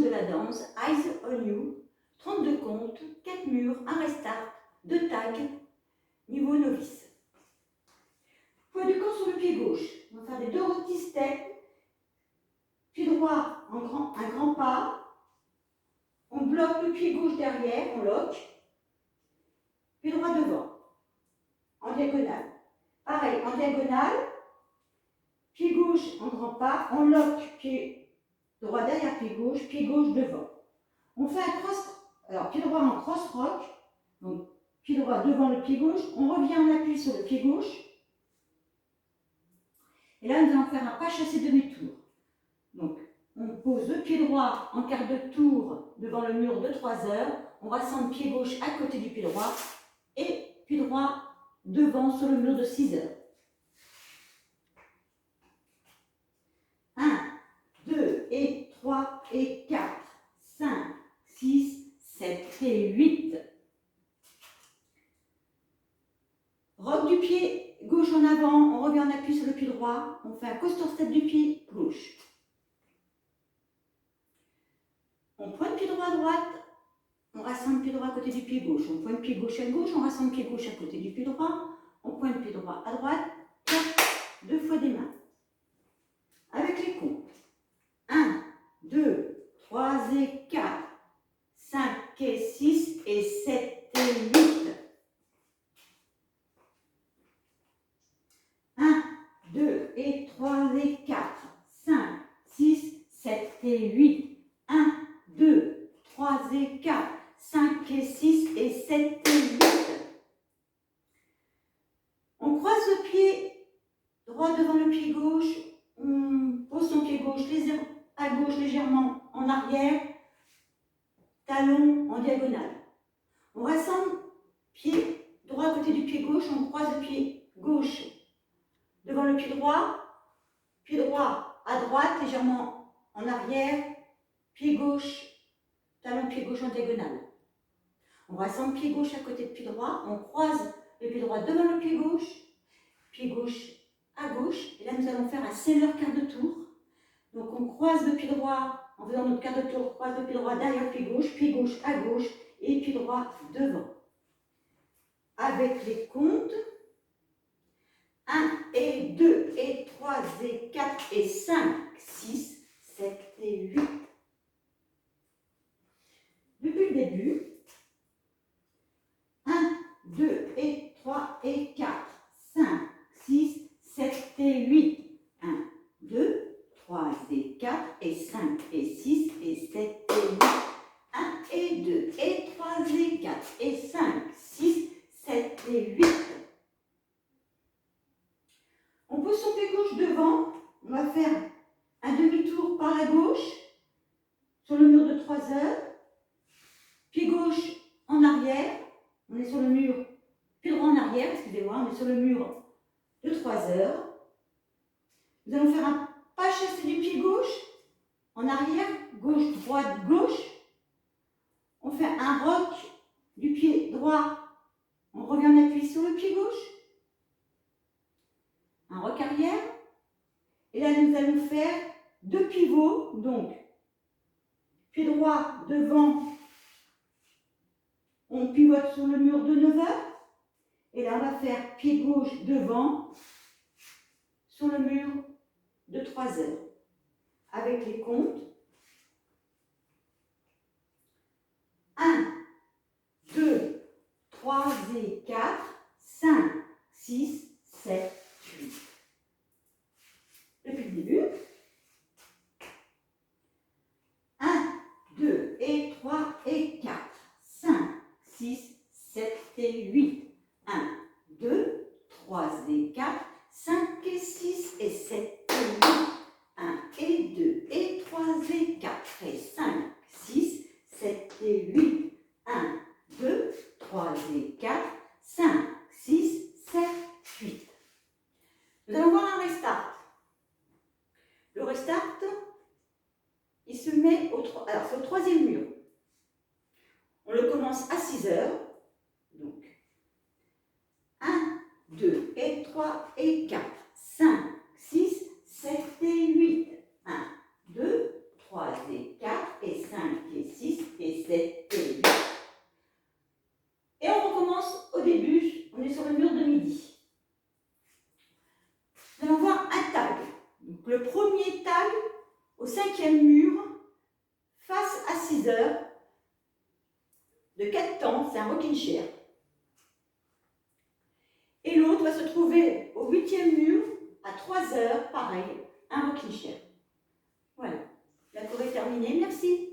de la danse, Eyes on You, 32 comptes, 4 murs, un restart, 2 tags, niveau novice. Poids du corps sur le pied gauche. On va faire des 2 rôtis step, pied droit, un grand pas. On bloque le pied gauche derrière, on lock. Pied droit devant, en diagonale. Pareil, en diagonale, pied gauche en grand pas, on lock, pied droit derrière, pied gauche devant. On fait un cross, alors pied droit en cross rock, donc pied droit devant le pied gauche, on revient en appui sur le pied gauche. Et là, nous allons faire un pas chassé demi-tour. Donc, on pose le pied droit en quart de tour devant le mur de 3 heures. On rassemble pied gauche à côté du pied droit et pied droit devant sur le mur de 6 heures. 1, 2 et 3 et 4, 5, 6, 7 et 8. Rock du pied gauche en avant, on revient en appui sur le pied droit, on fait un coaster step du pied gauche. On pointe pied droit à droite, on rassemble pied droit à côté du pied gauche. On pointe pied gauche à gauche, on rassemble pied gauche à côté du pied droit. On pointe pied droit à droite, 4, 2 fois des mains. Avec les comptes. 1, 2, 3 et 4, 5 et 6 et 7 et 8. 1, 2 et 3 et 4, 5, 6, 7 et 8. 1, 2, 3 et 4, 5 et 6 et 7 et 8. On croise le pied droit devant le pied gauche, on pose son pied gauche à gauche légèrement en arrière, talon en diagonale. On rassemble pied droit à côté du pied gauche, on croise le pied gauche devant le pied droit à droite légèrement en arrière, pied gauche, talon pied gauche en diagonale. On rassemble pied gauche à côté de pied droit, on croise le pied droit devant le pied gauche à gauche, et là nous allons faire un sailor quart de tour. Donc on croise le pied droit, en faisant notre quart de tour, on croise le pied droit derrière pied gauche à gauche, et pied droit devant. Avec les comptes, 1 et 2 et 3 et 4 et 5, 6, 7 et 8. Depuis le début, 1, 2 et 3 et 4, 5, 6, 7 et 8. 1, 2, 3 et 4 et 5 et 6 et 7 et 8. 1 et 2 et 3 et 4 et 5, 6, 7 et 8. On pose son pied gauche devant. On va faire un demi-tour par la gauche sur le mur de 3 heures. Pied gauche en arrière. On est sur le mur, pied droit en arrière, excusez-moi, on est sur le mur de 3 heures. Nous allons faire un pas chassé du pied gauche en arrière, gauche, droite, gauche. On fait un rock du pied droit. On revient en appui sur le pied gauche. Un rock arrière. Et là, nous allons faire 2 pivots. Donc, pied droit devant. On pivote sur le mur de 9 heures. Et là, on va faire pied gauche devant sur le mur de 3 heures. Avec les comptes. 1, 2, 3 et 4, 5, 6, 7, 8. Depuis le début. 1, 2 et 3 et 4, 5, 6, 7 et 8. 1, 2, 3 et 4, 5 et 6 et 7 et 8. 1 et 2 et 3 et 4 et 5, 6, 7 et 8. 1, 2, 3 et 4, 5, 6, 7, 8. Nous allons voir un restart. Le restart, il se met alors c'est au 3e mur. On le commence à 6 heures. Donc, 1, 2 et 3 et 4, 5, 6, 7 et 8. 1, 2, 3 et 4 et 5, commence au début, on est sur le mur de midi. Nous allons voir un tag. Donc, le premier tag au 5e mur, face à 6 heures, de 4 temps, c'est un rocking chair. Et l'autre va se trouver au 8e mur, à 3 heures, pareil, un rocking chair. Voilà, la cour est terminée, merci.